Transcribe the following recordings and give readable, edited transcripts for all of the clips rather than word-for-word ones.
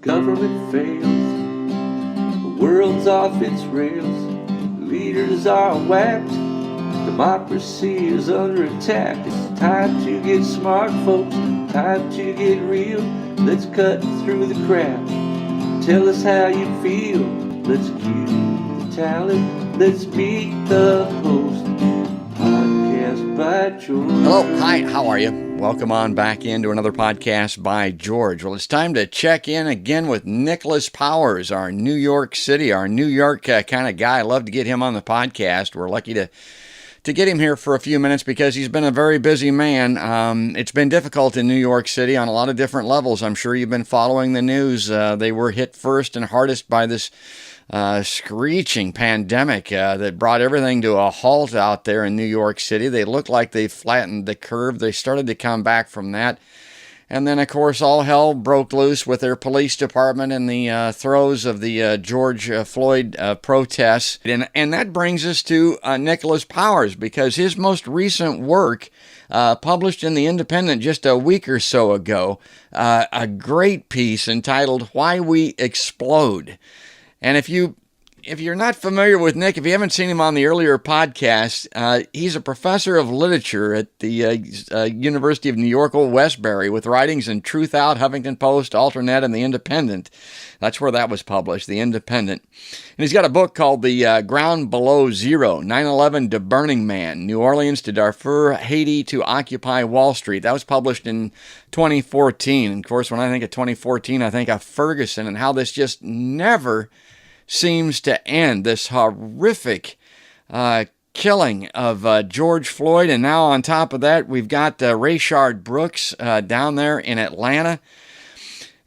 Government fails, the world's off its rails, leaders are whacked, democracy is under attack. It's time to get smart, folks, time to get real. Let's cut through the crap, tell us how you feel. Let's cue the talent, let's meet the host. Podcast by George. Hello, hi, how are you? Welcome on back into another podcast by George. Well, it's time to check in again with Nicholas Powers, our New York City, our New York kind of guy. I love to get him on the podcast. We're lucky to get him here for a few minutes because he's been a very busy man. It's been difficult in New York City on a lot of different levels. I'm sure you've been following the news. They were hit first and hardest by this screeching pandemic that brought everything to a halt out there in New York City. They look like they flattened the curve. They started to come back from that. And then, of course, all hell broke loose with their police department in the throes of the George Floyd protests. And that brings us to Nicholas Powers, because his most recent work, published in The Independent just a week or so ago, a great piece entitled Why We Explode. And if you're not familiar with Nick, if you haven't seen him on the earlier podcast, he's a professor of literature at the University of New York, Old Westbury, with writings in Truth Out, Huffington Post, Alternet, and The Independent. That's where that was published, The Independent. And he's got a book called The Ground Below Zero, 9/11 to Burning Man, New Orleans to Darfur, Haiti to Occupy Wall Street. That was published in 2014. And of course, when I think of 2014, I think of Ferguson and how this just never seems to end, this horrific killing of George Floyd. And now on top of that, we've got Rayshard Brooks down there in Atlanta.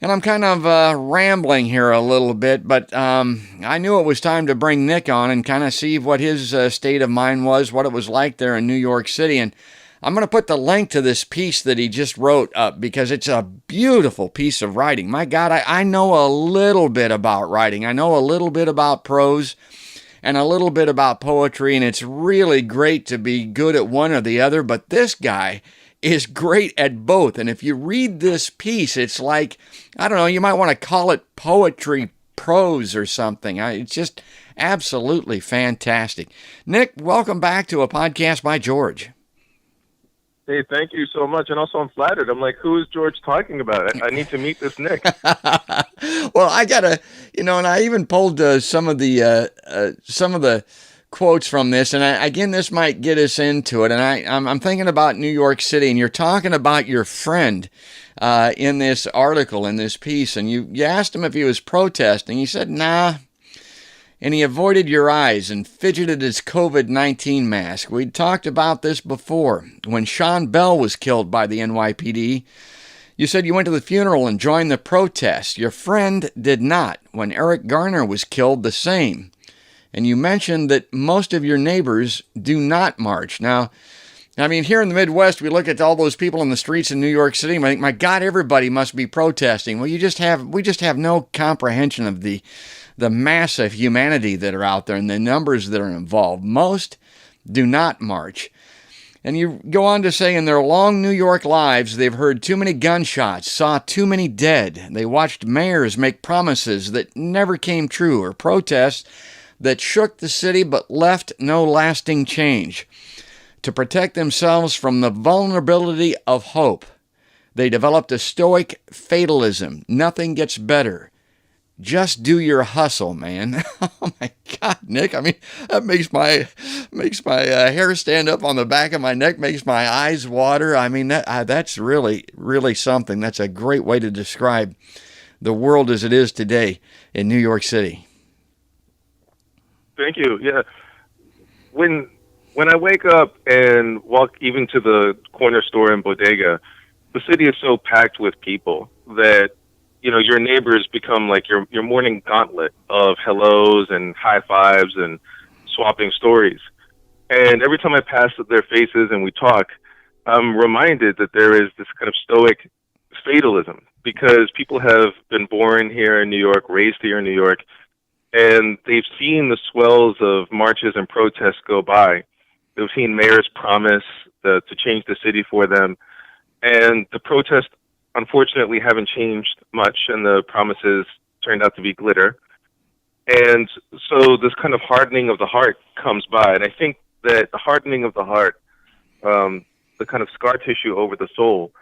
And I'm kind of rambling here a little bit, but I knew it was time to bring Nick on and kind of see what his state of mind was, what it was like there in New York City. And I'm going to put the link to this piece that he just wrote up because it's a beautiful piece of writing. My God, I know a little bit about writing. I know a little bit about prose and a little bit about poetry, and it's really great to be good at one or the other, but this guy is great at both. And if you read this piece, it's like, I don't know, you might want to call it poetry prose or something. It's just absolutely fantastic. Nick, welcome back to a podcast by George. Hey, thank you so much. And also I'm flattered. I'm like, who is George talking about? I need to meet this Nick. Well, I gotta, and I even pulled some of the quotes from this. And again, this might get us into it. And I'm thinking about New York City, and you're talking about your friend in this article, in this piece. And you asked him if he was protesting. He said, nah. And he avoided your eyes and fidgeted his COVID-19 mask. We'd talked about this before. When Sean Bell was killed by the NYPD, you said you went to the funeral and joined the protest. Your friend did not. When Eric Garner was killed, the same. And you mentioned that most of your neighbors do not march. Now, I mean, here in the Midwest, we look at all those people in the streets in New York City and we think, my God, everybody must be protesting. Well, we just have no comprehension of the mass of humanity that are out there and the numbers that are involved. Most do not march. And you go on to say, in their long New York lives, they've heard too many gunshots, saw too many dead. They watched mayors make promises that never came true, or protests that shook the city but left no lasting change. To protect themselves from the vulnerability of hope, they developed a stoic fatalism. Nothing gets better. Just do your hustle, man. Oh my God, Nick. I mean, that makes my hair stand up on the back of my neck, makes my eyes water. I mean, that's really, really something. That's a great way to describe the world as it is today in New York City. Thank you. Yeah. When I wake up and walk even to the corner store in Bodega, the city is so packed with people that your neighbors become like your morning gauntlet of hellos and high fives and swapping stories. And every time I pass their faces and we talk, I'm reminded that there is this kind of stoic fatalism, because people have been born here in New York, raised here in New York, and they've seen the swells of marches and protests go by. They've seen mayors promise to change the city for them. And the protest unfortunately haven't changed much, and the promises turned out to be glitter. And so this kind of hardening of the heart comes by, and I think that the hardening of the heart, the kind of scar tissue over the soul,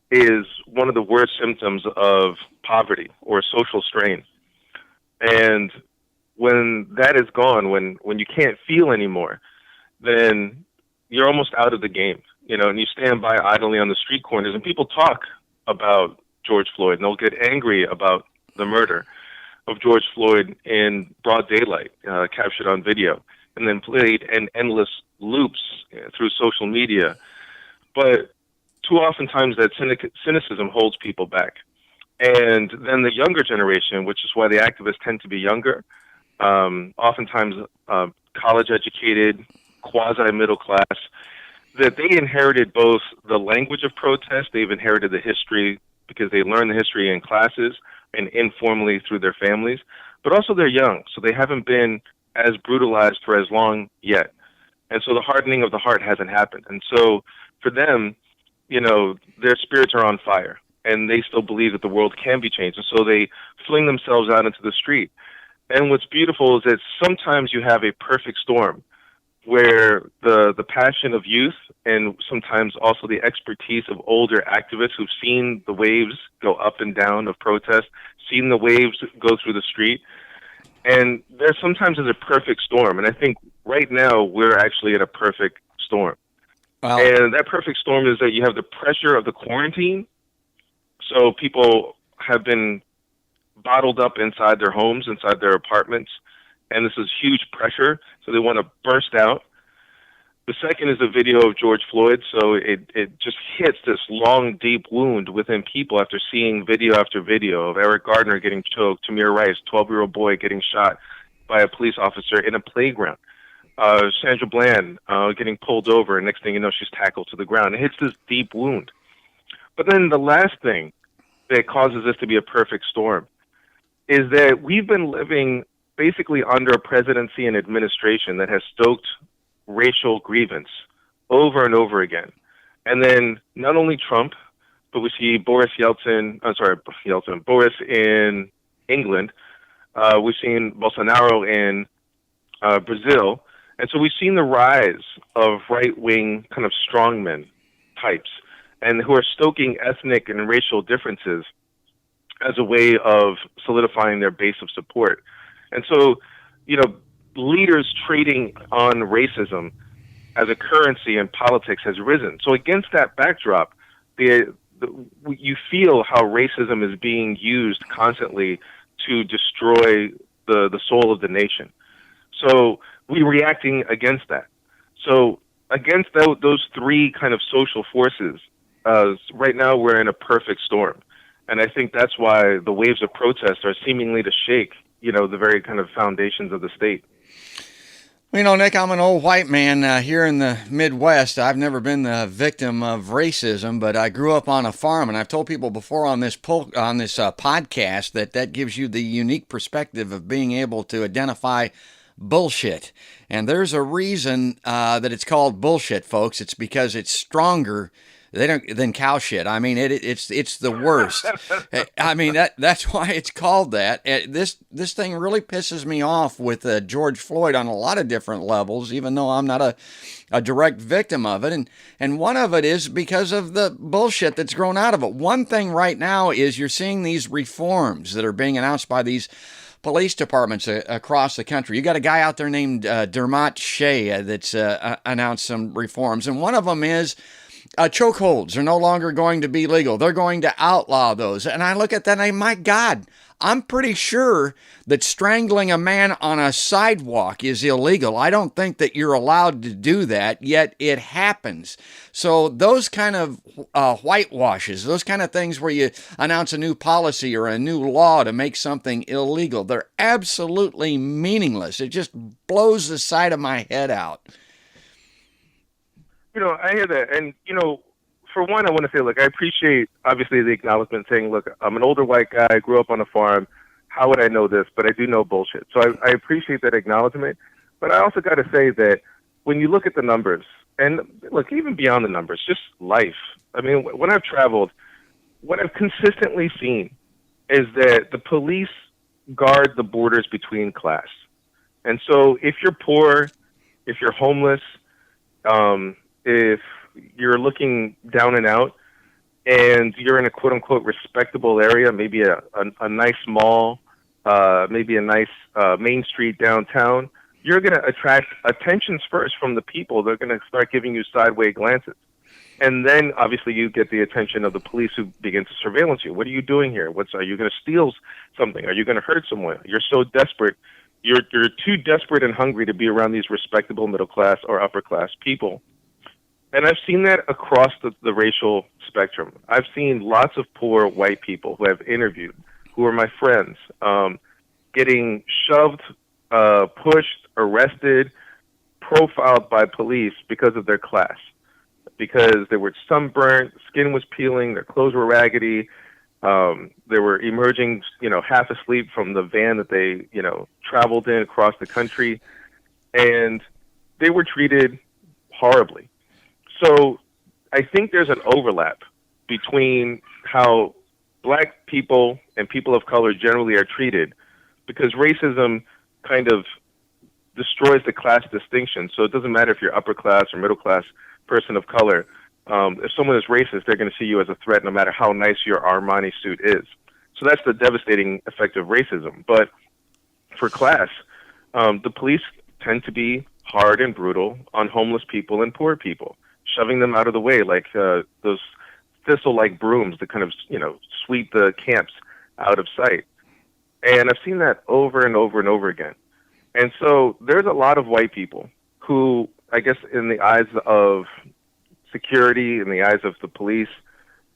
is one of the worst symptoms of poverty or social strain. And when that is gone, when you can't feel anymore, then you're almost out of the game, and you stand by idly on the street corners, and people talk about George Floyd, and they'll get angry about the murder of George Floyd in broad daylight, captured on video, and then played in endless loops through social media. But too oftentimes that cynicism holds people back. And then the younger generation, which is why the activists tend to be younger, oftentimes college-educated, quasi-middle class, that they inherited both the language of protest, they've inherited the history because they learned the history in classes and informally through their families, but also they're young, so they haven't been as brutalized for as long yet. And so the hardening of the heart hasn't happened. And so for them, their spirits are on fire, and they still believe that the world can be changed. And so they fling themselves out into the street. And what's beautiful is that sometimes you have a perfect storm where the passion of youth and sometimes also the expertise of older activists who've seen the waves go up and down of protest, seen the waves go through the street. And there sometimes is a perfect storm. And I think right now we're actually at a perfect storm. Wow. And that perfect storm is that you have the pressure of the quarantine. So people have been bottled up inside their homes, inside their apartments, and this is huge pressure, so they want to burst out. The second is a video of George Floyd, so it just hits this long, deep wound within people after seeing video after video of Eric Gardner getting choked, Tamir Rice, 12-year-old boy getting shot by a police officer in a playground, Sandra Bland getting pulled over, and next thing you know, she's tackled to the ground. It hits this deep wound. But then the last thing that causes this to be a perfect storm is that we've been living basically under a presidency and administration that has stoked racial grievance over and over again. And then not only Trump, but we see Boris in England. We've seen Bolsonaro in Brazil. And so we've seen the rise of right-wing kind of strongmen types, and who are stoking ethnic and racial differences as a way of solidifying their base of support. And so, leaders trading on racism as a currency in politics has risen. So against that backdrop, you feel how racism is being used constantly to destroy the soul of the nation. So we're reacting against that. So against those three kind of social forces, right now we're in a perfect storm. And I think that's why the waves of protest are seemingly to shake, the very kind of foundations of the state. Nick, I'm an old white man here in the Midwest. I've never been the victim of racism, but I grew up on a farm, and I've told people before on this podcast that gives you the unique perspective of being able to identify bullshit. And there's a reason that it's called bullshit, folks. It's because it's stronger than cow shit. I mean, it's the worst. I mean, that's why it's called that. This thing really pisses me off with George Floyd on a lot of different levels, even though I'm not a direct victim of it. And one of it is because of the bullshit that's grown out of it. One thing right now is you're seeing these reforms that are being announced by these police departments across the country. You got a guy out there named Dermot Shea that's announced some reforms, and one of them is chokeholds are no longer going to be legal. They're going to outlaw those. And I look at that and I, my God, I'm pretty sure that strangling a man on a sidewalk is illegal. I don't think that you're allowed to do that, yet it happens. So those kind of whitewashes, those kind of things where you announce a new policy or a new law to make something illegal, they're absolutely meaningless. It just blows the side of my head out. I hear that. And, for one, I want to say, look, I appreciate, obviously, the acknowledgement saying, look, I'm an older white guy, I grew up on a farm. How would I know this? But I do know bullshit. So I appreciate that acknowledgement. But I also got to say that when you look at the numbers, and look, even beyond the numbers, just life. I mean, when I've traveled, what I've consistently seen is that the police guard the borders between class. And so if you're poor, if you're homeless, if you're looking down and out, and you're in a quote unquote respectable area, maybe a nice mall, maybe a nice main street downtown, you're going to attract attentions first from the people. They're going to start giving you sideways glances. And then obviously you get the attention of the police who begin to surveillance you. What are you doing here? Are you going to steal something? Are you going to hurt someone? You're so desperate. You're too desperate and hungry to be around these respectable middle class or upper class people. And I've seen that across the racial spectrum. I've seen lots of poor white people who I've interviewed, who are my friends, getting shoved, pushed, arrested, profiled by police because of their class, because they were sunburnt, skin was peeling, their clothes were raggedy, they were emerging, half asleep from the van that they, traveled in across the country, and they were treated horribly. So I think there's an overlap between how black people and people of color generally are treated, because racism kind of destroys the class distinction. So it doesn't matter if you're upper class or middle class person of color. If someone is racist, they're going to see you as a threat no matter how nice your Armani suit is. So that's the devastating effect of racism. But for class, the police tend to be hard and brutal on homeless people and poor people, shoving them out of the way like those thistle-like brooms that kind of, sweep the camps out of sight. And I've seen that over and over and over again. And so there's a lot of white people who, I guess, in the eyes of security, in the eyes of the police,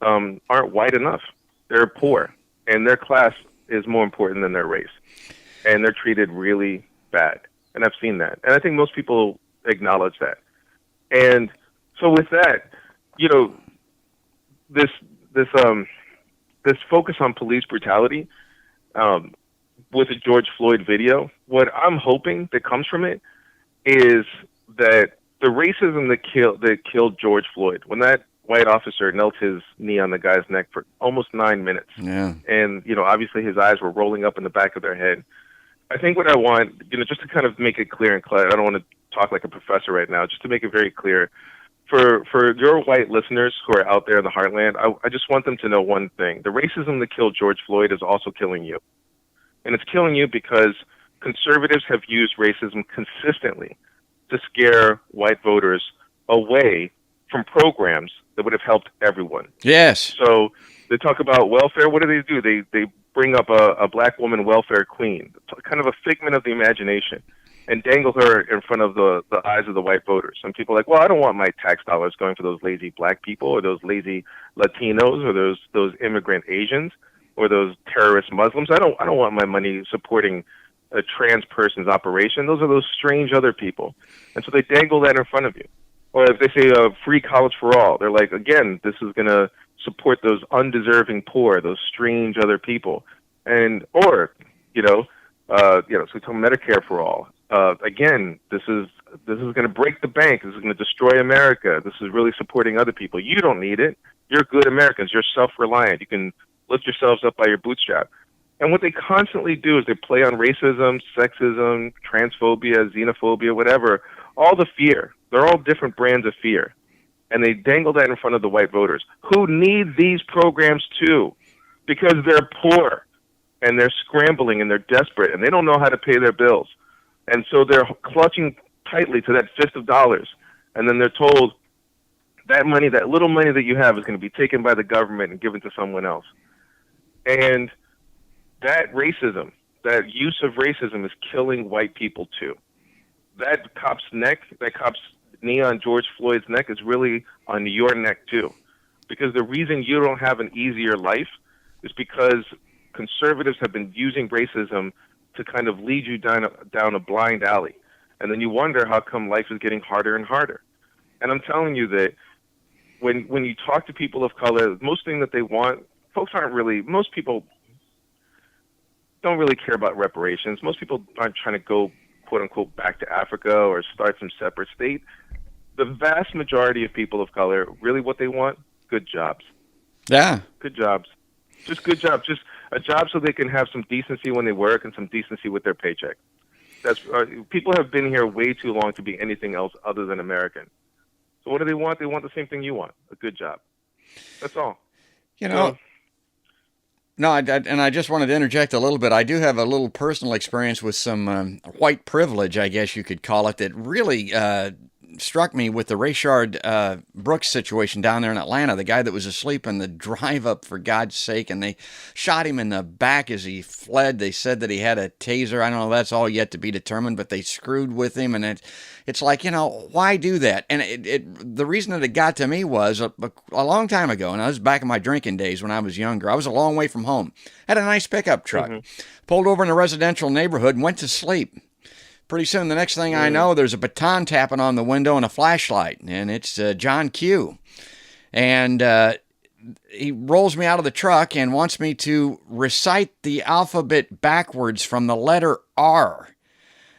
aren't white enough. They're poor, and their class is more important than their race. And they're treated really bad. And I've seen that. And I think most people acknowledge that. And so with that, this focus on police brutality, with the George Floyd video, what I'm hoping that comes from it is that the racism that killed George Floyd, when that white officer knelt his knee on the guy's neck for almost 9 minutes, and obviously his eyes were rolling up in the back of their head. I think what I want, just to kind of make it clear and clear, I don't want to talk like a professor right now, just to make it very clear, for your white listeners who are out there in the heartland, I just want them to know one thing. The racism that killed George Floyd is also killing you. And it's killing you because conservatives have used racism consistently to scare white voters away from programs that would have helped everyone. Yes. So they talk about welfare. What do? They bring up a black woman welfare queen, kind of a figment of the imagination, and dangle her in front of the eyes of the white voters. Some people are like, well, I don't want my tax dollars going for those lazy black people or those lazy Latinos or those immigrant Asians or those terrorist Muslims. I don't want my money supporting a trans person's operation. Those are those strange other people. And so they dangle that in front of you. Or if they say free college for all, they're like, again, this is going to support those undeserving poor, those strange other people. And, or, so we tell Medicare for all. Again, this is going to break the bank. This is going to destroy America. This is really supporting other people. You don't need it. You're good Americans. You're self-reliant. You can lift yourselves up by your bootstrap. And what they constantly do is they play on racism, sexism, transphobia, xenophobia, whatever, all the fear. They're all different brands of fear. And they dangle that in front of the white voters who need these programs too, because they're poor and they're scrambling and they're desperate and they don't know how to pay their bills. And so they're clutching tightly to that fist of dollars. And then they're told that money, that little money that you have is going to be taken by the government and given to someone else. And that racism, that use of racism is killing white people too. That cop's knee on George Floyd's neck is really on your neck too. Because the reason you don't have an easier life is because conservatives have been using racism to kind of lead you down a blind alley. And then you wonder how come life is getting harder and harder. And I'm telling you that when you talk to people of color, most thing that they want, most people don't really care about reparations. Most people aren't trying to go, quote unquote, back to Africa or start some separate state. The vast majority of people of color, really what they want, good jobs. Yeah. Good jobs. Just good jobs. Just a job so they can have some decency when they work and some decency with their paycheck. That's people have been here way too long to be anything else other than American. So what do they want? They want the same thing you want, a good job. That's all. You know, So, no, and I just wanted to interject a little bit. I do have a little personal experience with some white privilege, I guess you could call it, that really struck me with the Rayshard Brooks situation down there in Atlanta. The guy that was asleep in the drive-up, for God's sake, and they shot him in the back as he fled. They said that he had a taser. I don't know. That's all yet to be determined, but they screwed with him, and it's like, why do that? And the reason that it got to me was a long time ago, and I was back in my drinking days when I was younger. I was a long way from home. Had a nice pickup truck. Pulled over in a residential neighborhood and went to sleep. Pretty soon, the next thing I know, there's a baton tapping on the window and a flashlight, and it's John Q. And he rolls me out of the truck and wants me to recite the alphabet backwards from the letter R.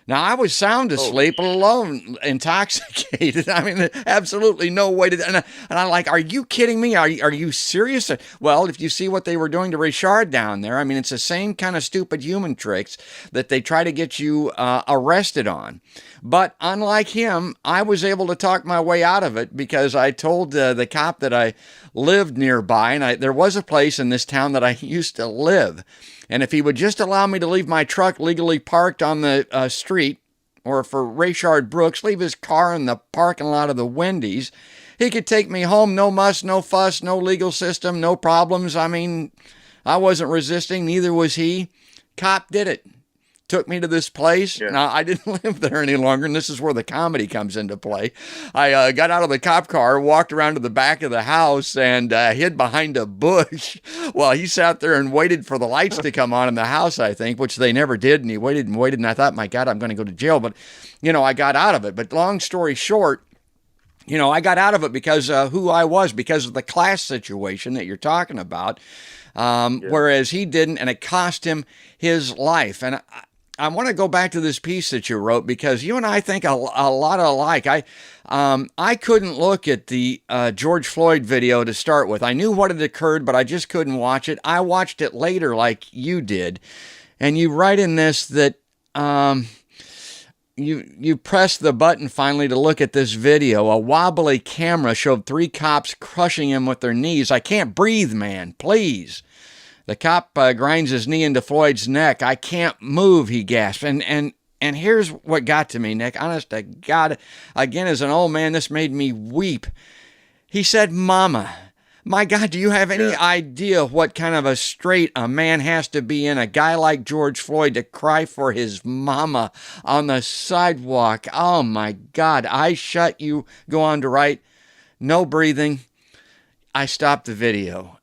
Now, I was sound asleep, alone, intoxicated. I mean, absolutely no way to... And I'm like, are you kidding me? Are you serious? Well, if you see what they were doing to Rayshard down there, I mean, it's the same kind of stupid human tricks that they try to get you arrested on. But unlike him, I was able to talk my way out of it because I told the cop that I lived nearby, and there was a place in this town that I used to live. And if he would just allow me to leave my truck legally parked on the street, or for Rayshard Brooks, leave his car in the parking lot of the Wendy's, he could take me home. No muss, no fuss, no legal system, no problems. I mean, I wasn't resisting, neither was he. Cop did it. Took me to this place. Yeah. Now, I didn't live there any longer, and this is where the comedy comes into play. I got out of the cop car, walked around to the back of the house, and hid behind a bush while he sat there and waited for the lights to come on in the house, I think, which they never did, and he waited, and I thought, my God, I'm going to go to jail. But, I got out of it. But long story short, I got out of it because who I was, because of the class situation that you're talking about, whereas he didn't, and it cost him his life. And I want to go back to this piece that you wrote because you and I think a lot alike. I couldn't look at the George Floyd video to start with. I knew what had occurred, but I just couldn't watch it. I watched it later like you did. And you write in this that you pressed the button finally to look at this video. A wobbly camera showed 3 cops crushing him with their knees. I can't breathe, man. Please. The cop grinds his knee into Floyd's neck. I can't move, he gasped. And here's what got to me, Nick. Honest to God, again, as an old man, this made me weep. He said, Mama. My God, do you have any idea what kind of a strait a man has to be in, a guy like George Floyd, to cry for his mama on the sidewalk? Oh, my God. I shut you. Go on to write. No breathing. I stopped the video.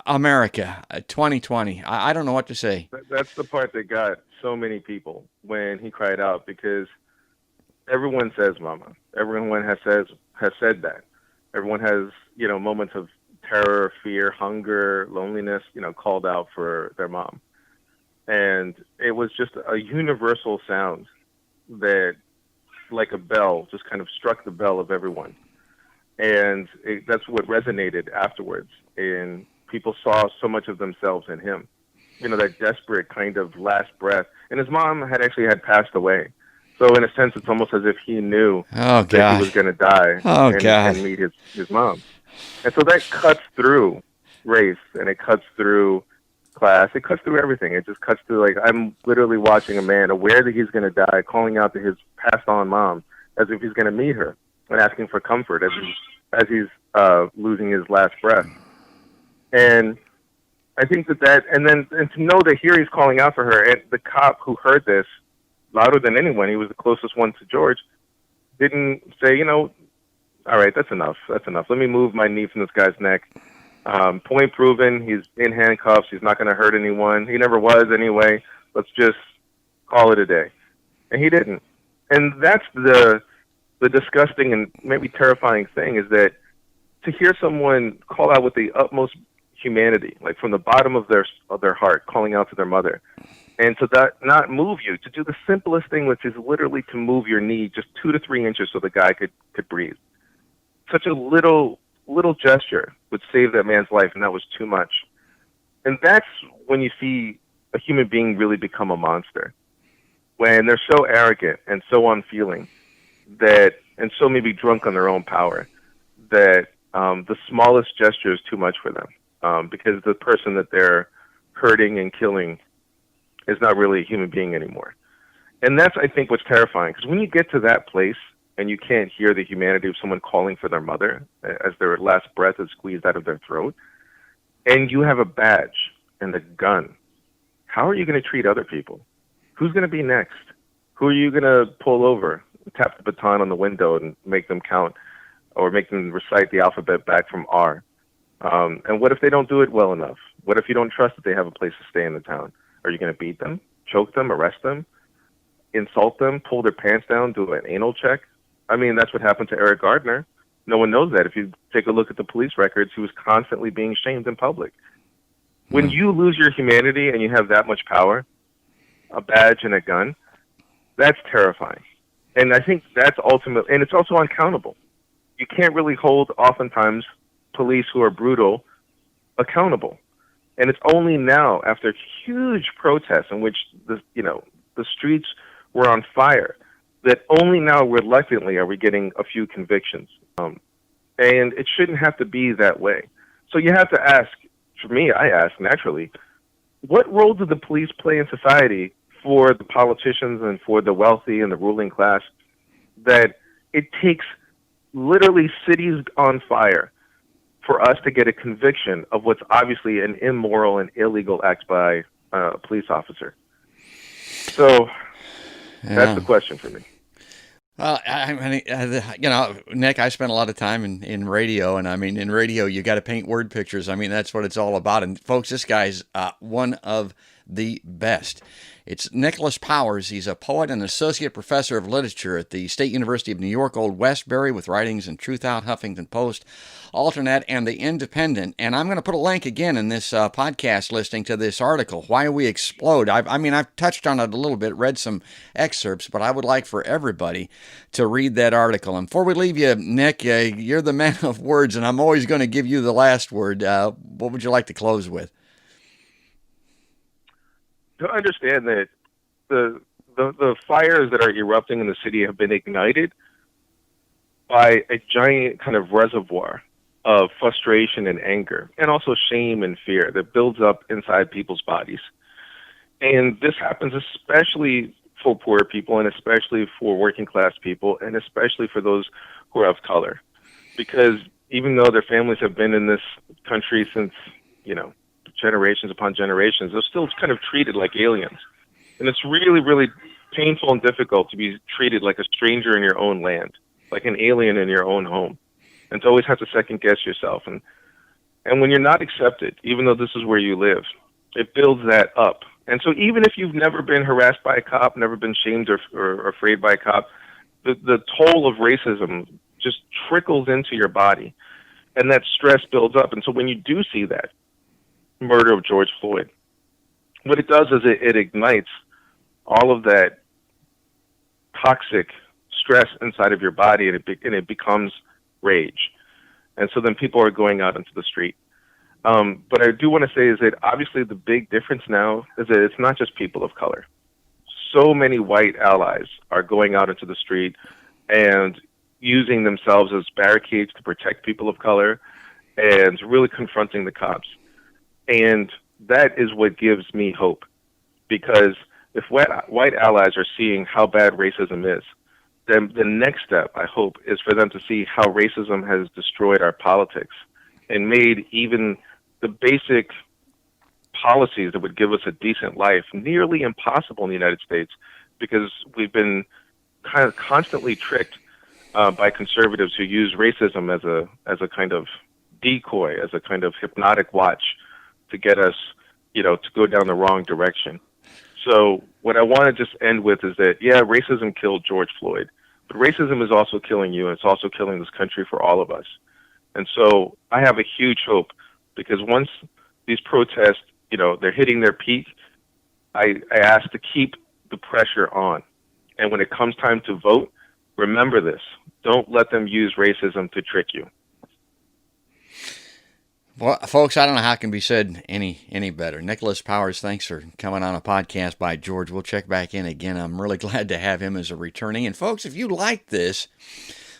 America, 2020. I don't know what to say. That's the part that got so many people when he cried out, because everyone says mama. Everyone has said that. Everyone has, moments of terror, fear, hunger, loneliness, called out for their mom. And it was just a universal sound that, like a bell, just kind of struck the bell of everyone. And that's what resonated afterwards. And people saw so much of themselves in him. That desperate kind of last breath. And his mom had passed away. So in a sense, it's almost as if he knew that he was going to die and meet his mom. And so that cuts through race, and it cuts through class. It cuts through everything. It just cuts through, I'm literally watching a man aware that he's going to die, calling out to his passed on mom as if he's going to meet her and asking for comfort as he's losing his last breath. And I think that and to know that here he's calling out for her, and the cop who heard this louder than anyone, he was the closest one to George, didn't say, all right, that's enough. Let me move my knee from this guy's neck. Point proven. He's in handcuffs. He's not going to hurt anyone. He never was anyway. Let's just call it a day. And he didn't. And that's the disgusting and maybe terrifying thing, is that to hear someone call out with the utmost humanity, from the bottom of their heart, calling out to their mother, and to not move you, to do the simplest thing, which is literally to move your knee just 2 to 3 inches so the guy could breathe. Such a little little gesture would save that man's life, and that was too much. And that's when you see a human being really become a monster, when they're so arrogant and so unfeeling that, and so maybe drunk on their own power, that the smallest gesture is too much for them, because the person that they're hurting and killing is not really a human being anymore. And that's, I think, what's terrifying, because when you get to that place and you can't hear the humanity of someone calling for their mother as their last breath is squeezed out of their throat, and you have a badge and a gun, how are you going to treat other people? Who's going to be next? Who are you going to pull over, tap the baton on the window and make them count, or make them recite the alphabet back from R? And what if they don't do it well enough? What if you don't trust that they have a place to stay in the town? Are you going to beat them, choke them, arrest them, insult them, pull their pants down, do an anal check? I mean, that's what happened to Eric Gardner. No one knows that. If you take a look at the police records, he was constantly being shamed in public. When you lose your humanity and you have that much power, a badge and a gun, that's terrifying. And I think that's ultimate, and it's also uncountable. You can't really hold, oftentimes, police who are brutal accountable. And it's only now, after huge protests in which the streets were on fire, that only now, reluctantly, are we getting a few convictions. And it shouldn't have to be that way. So you have to ask, for me, I ask naturally, what role do the police play in society for the politicians and for the wealthy and the ruling class, that it takes literally cities on fire for us to get a conviction of what's obviously an immoral and illegal act by a police officer? So that's the question for me. Well, I mean, Nick, I spent a lot of time in radio, and I mean, in radio, you got to paint word pictures. I mean, that's what it's all about. And folks, this guy's one of the best. It's Nicholas Powers. He's a poet and associate professor of literature at the State University of New York, Old Westbury, with writings in Truth Out, Huffington Post, Alternet, and The Independent. And I'm going to put a link again in this podcast listing to this article, Why We Explode. I've touched on it a little bit, read some excerpts, but I would like for everybody to read that article. And before we leave you, Nick, you're the man of words, and I'm always going to give you the last word. What would you like to close with? To understand that the fires that are erupting in the city have been ignited by a giant kind of reservoir of frustration and anger, and also shame and fear that builds up inside people's bodies. And this happens especially for poor people, and especially for working class people, and especially for those who are of color. Because even though their families have been in this country since, generations upon generations, they're still kind of treated like aliens. And it's really, really painful and difficult to be treated like a stranger in your own land, like an alien in your own home, and to always have to second guess yourself. And when you're not accepted, even though this is where you live, it builds that up. And so even if you've never been harassed by a cop, never been shamed or afraid by a cop, the toll of racism just trickles into your body, and that stress builds up. And so when you do see that murder of George Floyd, what it does is it ignites all of that toxic stress inside of your body, and it becomes rage. And so then people are going out into the street. But I do want to say is that obviously the big difference now is that it's not just people of color. So many white allies are going out into the street and using themselves as barricades to protect people of color and really confronting the cops. And that is what gives me hope, because if white allies are seeing how bad racism is, then the next step, I hope, is for them to see how racism has destroyed our politics and made even the basic policies that would give us a decent life nearly impossible in the United States, because we've been kind of constantly tricked by conservatives who use racism as a kind of decoy, as a kind of hypnotic watch to get us, to go down the wrong direction. So what I want to just end with is that, yeah, racism killed George Floyd, but racism is also killing you, and it's also killing this country for all of us. And so I have a huge hope, because once these protests, they're hitting their peak, I ask to keep the pressure on. And when it comes time to vote, remember this. Don't let them use racism to trick you. Well, folks, I don't know how it can be said any better. Nicholas Powers, thanks for coming on a podcast by George. We'll check back in again. I'm really glad to have him as a returning. And folks, if you like this,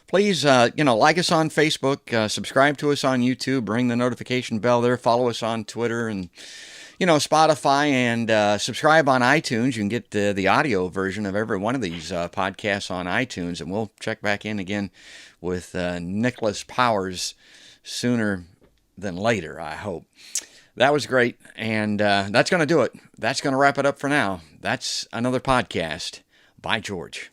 please, like us on Facebook, subscribe to us on YouTube, ring the notification bell there, follow us on Twitter and, Spotify, and subscribe on iTunes. You can get the audio version of every one of these podcasts on iTunes, and we'll check back in again with Nicholas Powers sooner than later, I hope. That was great, and that's going to do it. That's going to wrap it up for now. That's another podcast by George.